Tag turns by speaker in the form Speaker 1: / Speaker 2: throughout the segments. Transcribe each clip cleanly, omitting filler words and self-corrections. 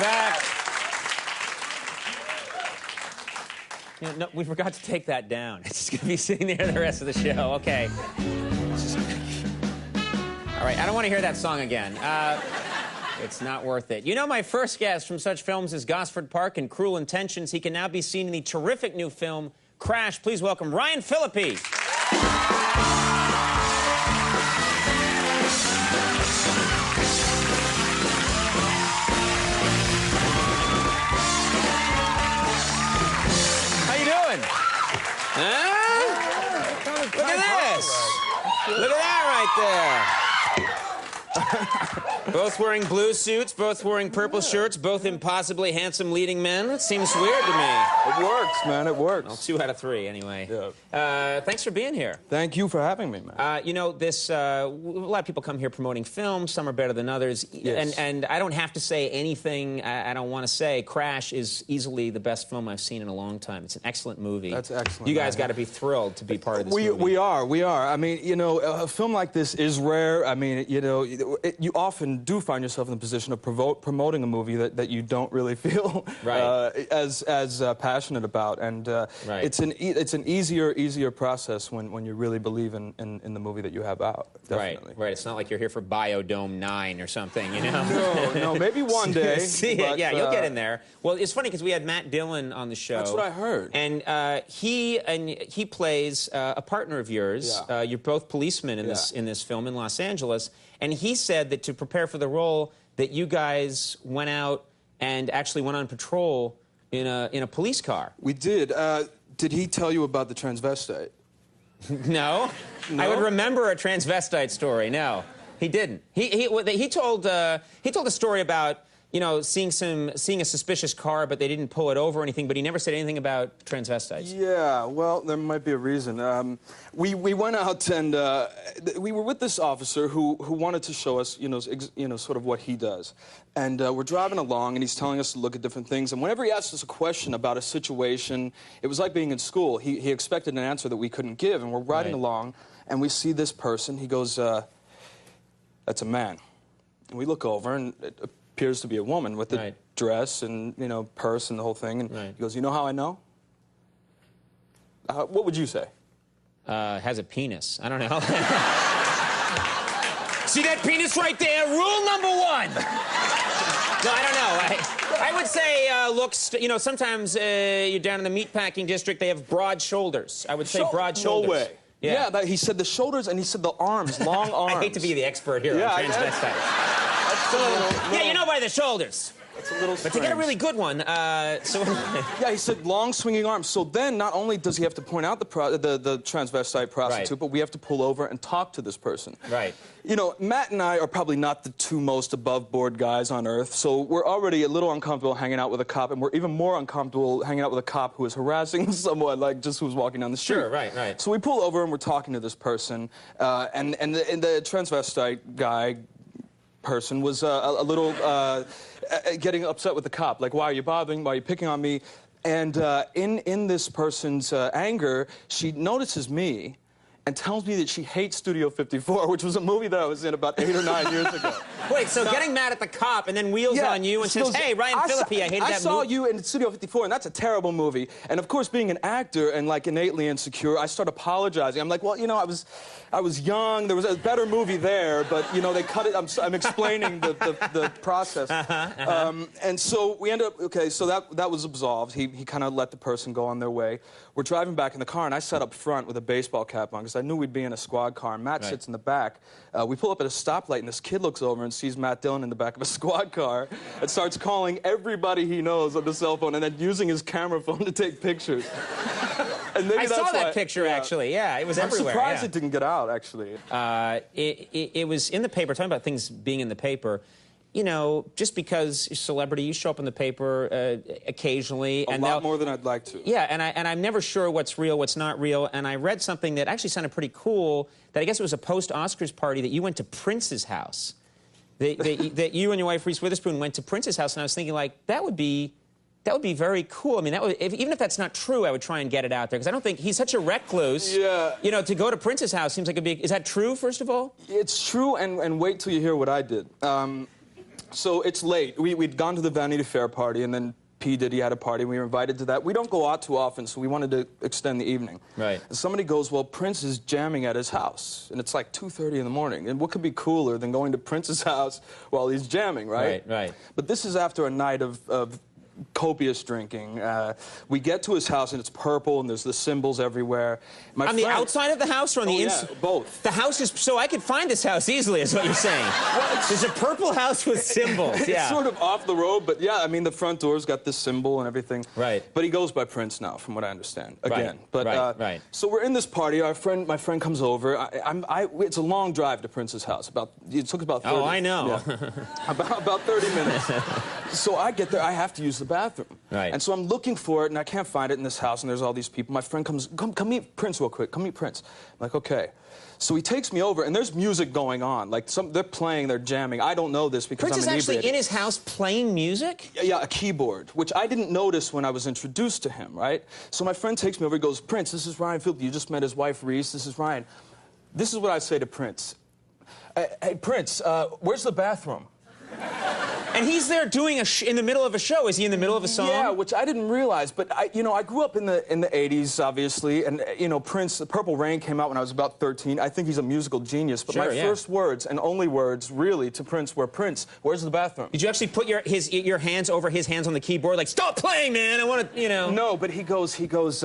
Speaker 1: back. You know, no, we forgot to take that down. It's just going to be sitting there the rest of the show. Okay. All right, I don't want to hear that song again. It's not worth it. You know, my first guest from such films as Gosford Park and Cruel Intentions, he can now be seen in the terrific new film, Crash. Please welcome Ryan Philippe. Huh? Look at this. Look at that right there. Both wearing blue suits, both wearing purple shirts, both impossibly handsome leading men. That seems weird to me.
Speaker 2: It works, man. It works.
Speaker 1: Well, 2 out of 3, anyway.
Speaker 2: Yeah.
Speaker 1: Thanks for being here.
Speaker 2: Thank you for having me, man.
Speaker 1: You know, a lot of people come here promoting films. Some are better than others.
Speaker 2: Yes.
Speaker 1: And I don't have to say anything I don't want to say. Crash is easily the best film I've seen in a long time. It's an excellent movie.
Speaker 2: That's excellent.
Speaker 1: You guys got to be thrilled to be part of this movie.
Speaker 2: We are. I mean, you know, a film like this is rare. I mean, you know, you often do find yourself in the position of promoting a movie that you don't really feel as passionate about, and it's an easier process when you really believe in the movie that you have out. Definitely.
Speaker 1: Right. It's not like you're here for Biodome 9 or something, you know.
Speaker 2: No, maybe one day.
Speaker 1: See it, yeah, you'll get in there. Well, it's funny because we had Matt Dillon on the show.
Speaker 2: That's what I heard.
Speaker 1: And he plays a partner of yours.
Speaker 2: Yeah.
Speaker 1: You're both policemen in this film in Los Angeles, and he said that to prepare for the role, that you guys went out and actually went on patrol in a police car.
Speaker 2: We did. Did he tell you about the transvestite?
Speaker 1: No. I would remember a transvestite story. No, he didn't. He told a story about, you know, seeing a suspicious car, but they didn't pull it over or anything. But he never said anything about transvestites.
Speaker 2: Yeah, well, there might be a reason. We went out and we were with this officer who wanted to show us, you know, sort of what he does. And we're driving along, and he's telling us to look at different things. And whenever he asked us a question about a situation, it was like being in school. He expected an answer that we couldn't give. And we're riding along, and we see this person. He goes, "That's a man." And we look over, and it appears to be a woman with the dress and, you know, purse and the whole thing. And he goes, "You know how I know?" What would you say?
Speaker 1: Has a penis. I don't know. See that penis right there? Rule number 1. No, I don't know. I would say looks, you know, sometimes you're down in the meatpacking district, they have broad shoulders. I would say broad shoulders.
Speaker 2: No way. Yeah, he said the shoulders, and he said the arms, long arms.
Speaker 1: I hate to be the expert here on transvestite. Yeah, you know by the shoulders.
Speaker 2: It's a little strange.
Speaker 1: But to get a really good one,
Speaker 2: Yeah, he said long swinging arms. So then, not only does he have to point out the transvestite prostitute, but we have to pull over and talk to this person.
Speaker 1: Right.
Speaker 2: You know, Matt and I are probably not the 2 most above-board guys on earth, so we're already a little uncomfortable hanging out with a cop, and we're even more uncomfortable hanging out with a cop who is harassing someone, like just who's walking down the street.
Speaker 1: Sure, right.
Speaker 2: So we pull over and we're talking to this person, and the transvestite person was a little getting upset with the cop, like, "Why are you bothering me? Why are you picking on me?" And in this person's anger, she notices me and tells me that she hates Studio 54, which was a movie that I was in about 8 or 9 years ago.
Speaker 1: Wait, so getting mad at the cop and then wheels on you and says, "Hey, Ryan Philippe, I hated that movie."
Speaker 2: I saw you in Studio 54, and that's a terrible movie. And of course, being an actor and like innately insecure, I start apologizing. I'm like, "Well, you know, I was young. There was a better movie there, but you know, they cut it." I'm explaining the process. And so we end up so that was absolved. He kind of let the person go on their way. We're driving back in the car, and I sat up front with a baseball cap on because I knew we'd be in a squad car. And Matt sits in the back. We pull up at a stoplight, and this kid looks over and sees Matt Dillon in the back of a squad car and starts calling everybody he knows on the cell phone and then using his camera phone to take pictures. And maybe
Speaker 1: I saw that picture, actually. Yeah, it was everywhere.
Speaker 2: I'm surprised it didn't get out, actually.
Speaker 1: It was in the paper, talking about things being in the paper. You know, just because you're a celebrity, you show up in the paper occasionally.
Speaker 2: A lot more than I'd like to.
Speaker 1: Yeah, and I'm never sure what's real, what's not real. And I read something that actually sounded pretty cool, that I guess it was a post-Oscars party that you went to Prince's house. That you and your wife, Reese Witherspoon, went to Prince's house, and I was thinking, like, that would be very cool. I mean, even if that's not true, I would try and get it out there, because I don't think he's such a recluse.
Speaker 2: Yeah.
Speaker 1: You know, to go to Prince's house seems like a big... Is that true, first of all?
Speaker 2: It's true, and wait till you hear what I did. So it's late. We'd gone to the Vanity Fair party, and then P. Diddy had a party, and we were invited to that. We don't go out too often, so we wanted to extend the evening.
Speaker 1: Right.
Speaker 2: And somebody goes, well, Prince is jamming at his house, and it's like 2:30 in the morning. And what could be cooler than going to Prince's house while he's jamming, right?
Speaker 1: Right.
Speaker 2: But this is after a night of copious drinking. We get to his house, and it's purple, and there's the symbols everywhere.
Speaker 1: On the outside of the house or on the inside?
Speaker 2: Yeah, both.
Speaker 1: The house is... So I could find this house easily, is what you're saying. There's a purple house with symbols, yeah.
Speaker 2: It's sort of off the road, but yeah, I mean, the front door's got this symbol and everything.
Speaker 1: Right.
Speaker 2: But he goes by Prince now, from what I understand, again.
Speaker 1: Right.
Speaker 2: But,
Speaker 1: right.
Speaker 2: So we're in this party. My friend comes over. It's a long drive to Prince's house. It took about 30.
Speaker 1: Oh, I know.
Speaker 2: Yeah. about 30 minutes. So I get there. I have to use the bathroom.
Speaker 1: Right.
Speaker 2: And so I'm looking for it, and I can't find it in this house, and there's all these people. My friend comes, come meet Prince real quick. Come meet Prince. I'm like, okay. So he takes me over, and there's music going on. Like, they're playing, they're jamming. I don't know this because
Speaker 1: Prince
Speaker 2: I'm
Speaker 1: is actually in his house playing music?
Speaker 2: Yeah, a keyboard, which I didn't notice when I was introduced to him, right? So my friend takes me over, he goes, Prince, this is Ryan Philippe. You just met his wife, Reese. This is Ryan. This is what I say to Prince. Hey, Prince, where's the bathroom?
Speaker 1: And he's there doing in the middle of a show. Is he in the middle of a song?
Speaker 2: Yeah, which I didn't realize. But I grew up in the 80s, obviously, and Prince, The Purple Rain came out when I was about 13. I think he's a musical genius. But my first words and only words, really, to Prince were, Prince, where's the bathroom?
Speaker 1: Did you actually put your hands over his hands on the keyboard, like, stop playing, man? I want to,
Speaker 2: No, but he looks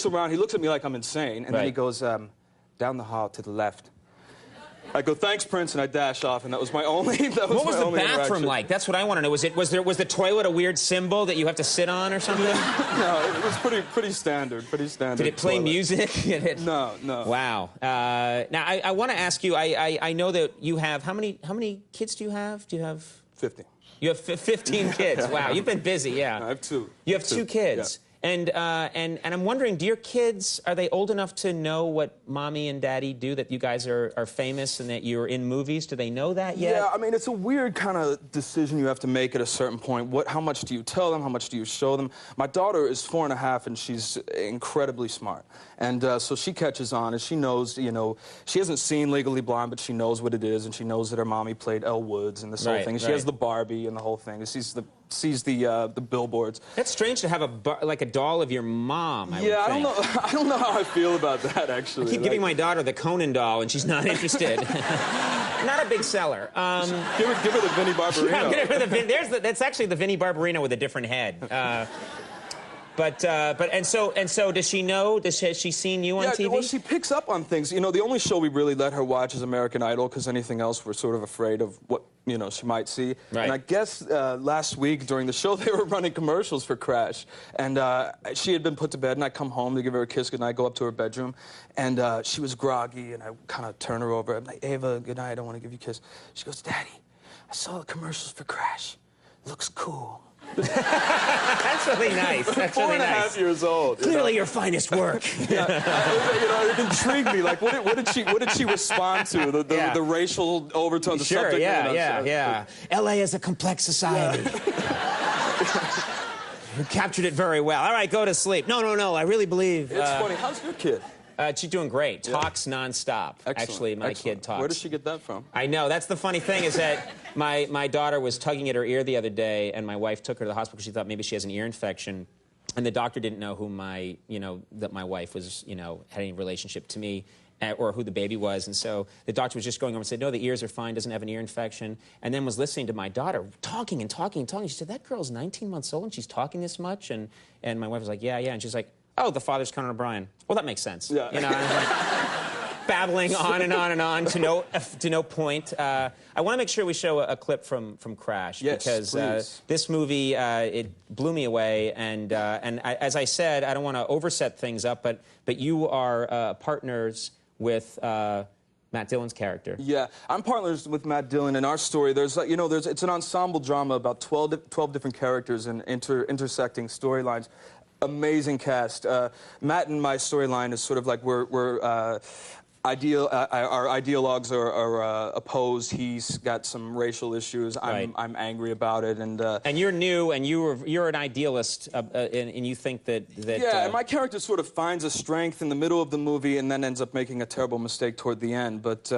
Speaker 2: around, he looks at me like I'm insane, and then he goes, down the hall to the left. I go, thanks, Prince, and I dash off, and that was my only. What
Speaker 1: was the bathroom like? That's what I want to know. Was the toilet a weird symbol that you have to sit on or something?
Speaker 2: No, it was pretty standard. Did
Speaker 1: it play music?
Speaker 2: No.
Speaker 1: Wow. Now I want to ask you. I know that you have how many kids do you have?
Speaker 2: 50.
Speaker 1: You have 15 kids. Wow, you've been busy. Yeah.
Speaker 2: I have 2.
Speaker 1: You have 2 kids.
Speaker 2: Yeah.
Speaker 1: And I'm wondering, do your kids, are they old enough to know what mommy and daddy do, that you guys are famous and that you're in movies? Do they know that yet?
Speaker 2: Yeah, I mean, it's a weird kind of decision you have to make at a certain point. How much do you tell them? How much do you show them? My daughter is 4 and a half, and she's incredibly smart. And so she catches on, and she knows, she hasn't seen Legally Blonde, but she knows what it is, and she knows that her mommy played Elle Woods and this whole thing. And she has the Barbie and the whole thing. And sees the billboards.
Speaker 1: That's strange to have a doll of your mom. I
Speaker 2: don't know. I don't know how I feel about that, actually.
Speaker 1: I keep giving my daughter the Conan doll, and she's not interested. Not a big seller.
Speaker 2: Give her the Vinnie Barbarino.
Speaker 1: Yeah, give her that's actually the Vinnie Barbarino with a different head. And so does she know? Has she seen you on TV?
Speaker 2: Yeah, well, she picks up on things. The only show we really let her watch is American Idol, because anything else we're sort of afraid of what she might see.
Speaker 1: Right.
Speaker 2: And I guess last week during the show they were running commercials for Crash, and she had been put to bed, and I come home to give her a kiss goodnight, go up to her bedroom, and she was groggy, and I kind of turn her over. I'm like, Ava, good night, I want to give you a kiss. She goes, Daddy, I saw the commercials for Crash. Looks cool.
Speaker 1: That's really nice. That's really nice.
Speaker 2: 4.5 years old.
Speaker 1: Clearly your finest work.
Speaker 2: It intrigued me. Like, what did she respond to? The racial overtone, the subject.
Speaker 1: Yeah. L.A. is a complex society. You captured it very well. All right, go to sleep. No. I really believe.
Speaker 2: It's funny. How's your kid?
Speaker 1: She's doing great. Talks nonstop.
Speaker 2: Excellent.
Speaker 1: Actually, my kid talks.
Speaker 2: Where does she get that from?
Speaker 1: I know. That's the funny thing is that my daughter was tugging at her ear the other day, and my wife took her to the hospital because she thought maybe she has an ear infection. And the doctor didn't know who that my wife was, had any relationship to me or who the baby was. And so the doctor was just going over and said, no, the ears are fine, doesn't have an ear infection. And then was listening to my daughter talking and talking and talking. She said, that girl's 19 months old and she's talking this much? And my wife was like, yeah. And she's like, oh, the father's Conan O'Brien. Well, that makes sense.
Speaker 2: Yeah.
Speaker 1: And I was like, babbling on and on and on to no point. I want to make sure we show a clip from Crash.
Speaker 2: Yes,
Speaker 1: because this movie, it blew me away. And as I said, I don't want to overset things up, but you are partners with Matt Dillon's character.
Speaker 2: Yeah, I'm partners with Matt Dillon. In our story, it's an ensemble drama about 12 different characters and intersecting storylines. Amazing cast. Matt and my storyline is sort of like we're our ideologues are opposed. He's got some racial issues. I'm angry about it, and
Speaker 1: you're new, and you're an idealist, and you think that
Speaker 2: yeah, and my character sort of finds a strength in the middle of the movie, and then ends up making a terrible mistake toward the end. But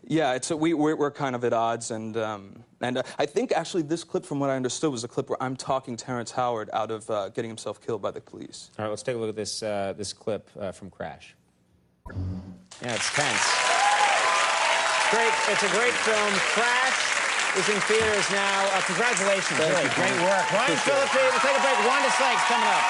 Speaker 2: yeah, we're kind of at odds, and I think actually this clip, from what I understood, was a clip where I'm talking Terrence Howard out of getting himself killed by the police.
Speaker 1: All right, let's take a look at this this clip from Crash. Yeah, it's tense. Great. It's a great film. Crash is in theaters now. Congratulations. Really, great work. Ryan Philippe, we'll take a break. Wanda Sykes coming up.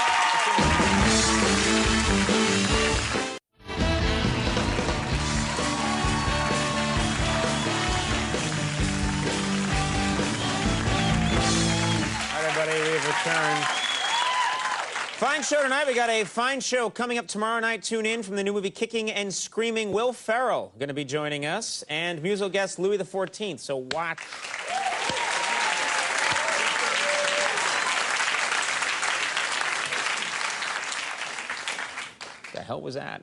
Speaker 1: All right, everybody, we've returned. Fine show tonight. We got a fine show coming up tomorrow night. Tune in from the new movie Kicking and Screaming. Will Ferrell going to be joining us, and musical guest Louis XIV. So watch. The hell was that?